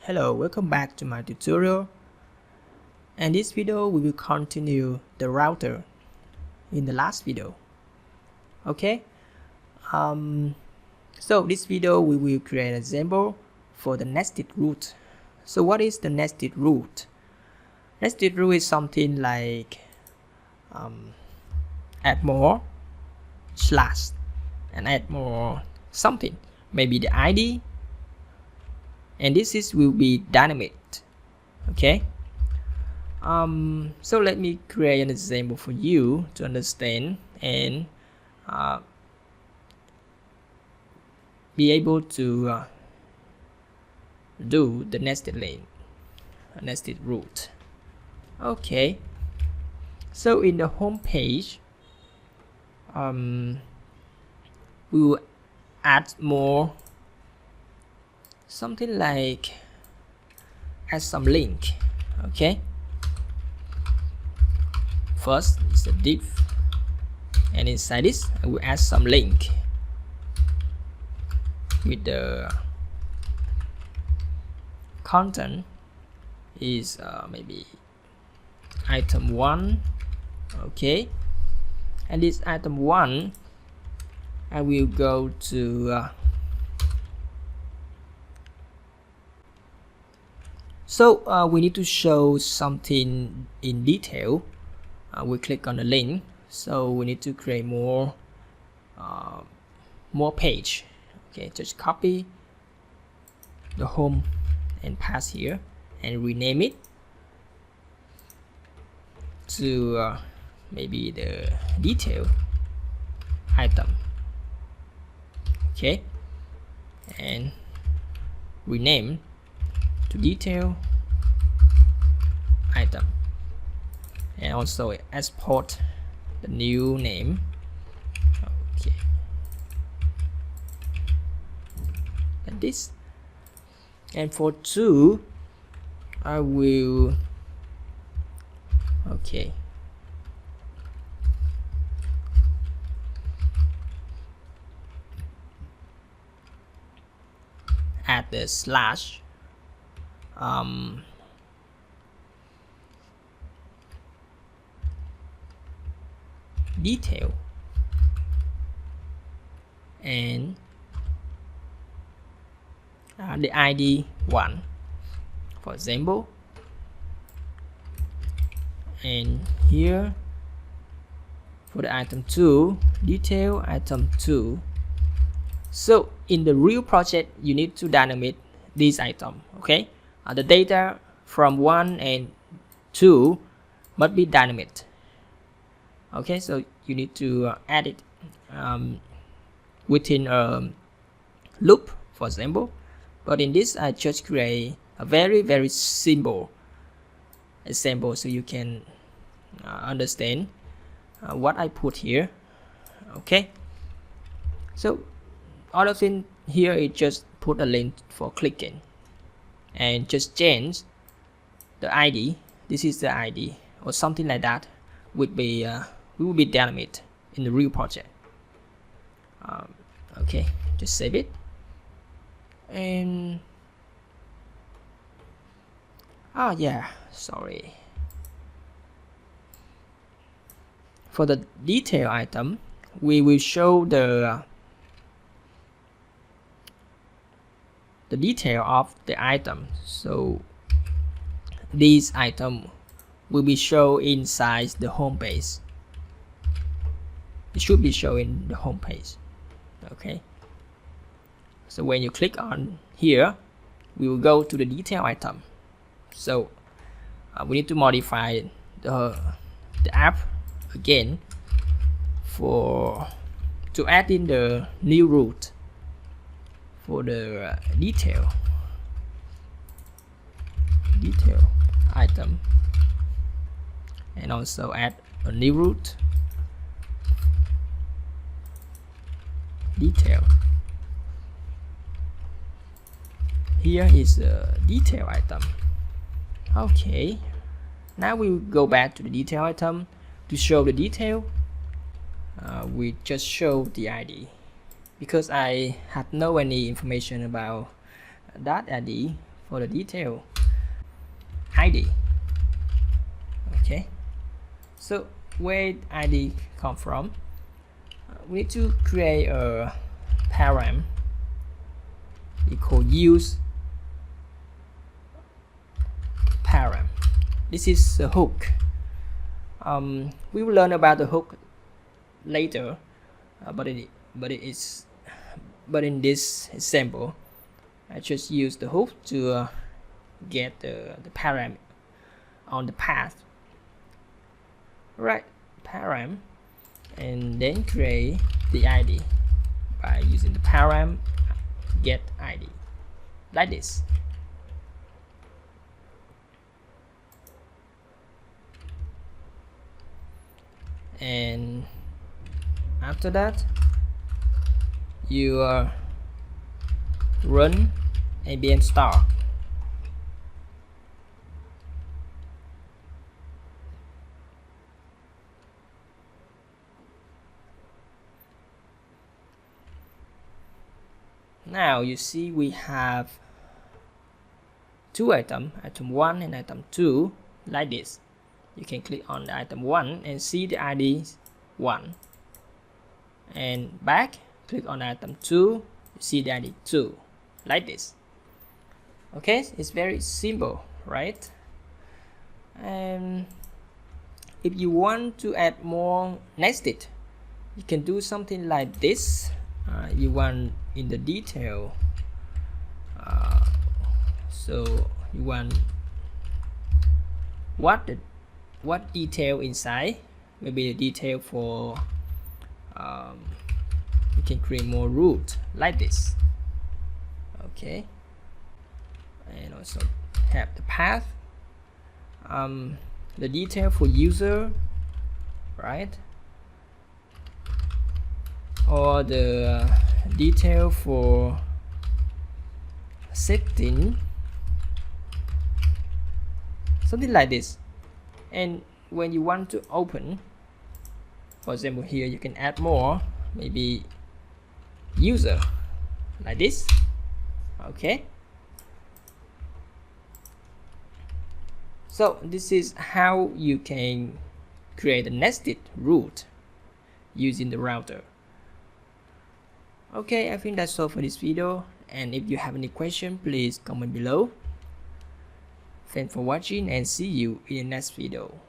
Hello, welcome back to my tutorial. In this video we will continue the router in the last video. Okay, so this video we will create an example for the nested root. So what is the nested root? Nested root is something like add more slash and add more something, maybe the ID, and this will be dynamic. Okay, so let me create an example for you to understand and be able to do the nested root. Okay, so in the home page we will add more something like add some link. Okay, first is the div, and inside this I will add some link with the content is maybe item 1. Okay, and this item 1 I will go to so we need to show something in detail. We click on the link, so we need to create more page. Okay, just copy the home and pass here and rename it to maybe the detail item. Okay, and rename to detail item, and also export the new name. Okay, like this. And for 2 I will add the slash detail and the ID 1, for example, and here for the item 2, detail item 2. So in the real project you need to dynamic this item. Okay, the data from 1 and 2 must be dynamic. Okay, so you need to add it within a loop, for example, but in this I just create a very simple example so you can understand what I put here. Okay, so all of it here is just put a link for clicking and just change the ID. This is the ID or something like that would be we will be dynamic in the real project. Okay, just save it. And sorry, for the detail item we will show the detail of the item. So this item will be shown inside the home page. It should be shown in the home page. Okay, so when you click on here we will go to the detail item. So we need to modify the app again to add in the new root for the detail item, and also add a new root detail. Here is a detail item. Okay, now we will go back to the detail item. To show the detail we just show the ID because I had no any information about that ID for the detail ID. Okay, so where ID come from? We need to create a param equal use param. This is a hook. We will learn about the hook later, but in this example, I just use the hook to get the param on the path. Right, param, and then create the ID by using the param get ID, like this. And after that, you run npm start. Now you see we have two items, item 1 and item 2, like this. You can click on the item 1 and see the ID 1, and back, click on item 2, you see the ID 2, like this. Okay, it's very simple, right? And if you want to add more nested, you can do something like this. You want in the detail, so you want what detail inside, maybe the detail for you can create more root like this. Okay, and also have the path, the detail for user, right, or the detail for setting, something like this. And when you want to open, for example here, you can add more, maybe user, like this. Okay, so this is how you can create a nested route using the router. Okay, I think that's all for this video, and if you have any question, please comment below. Thanks for watching and see you in the next video.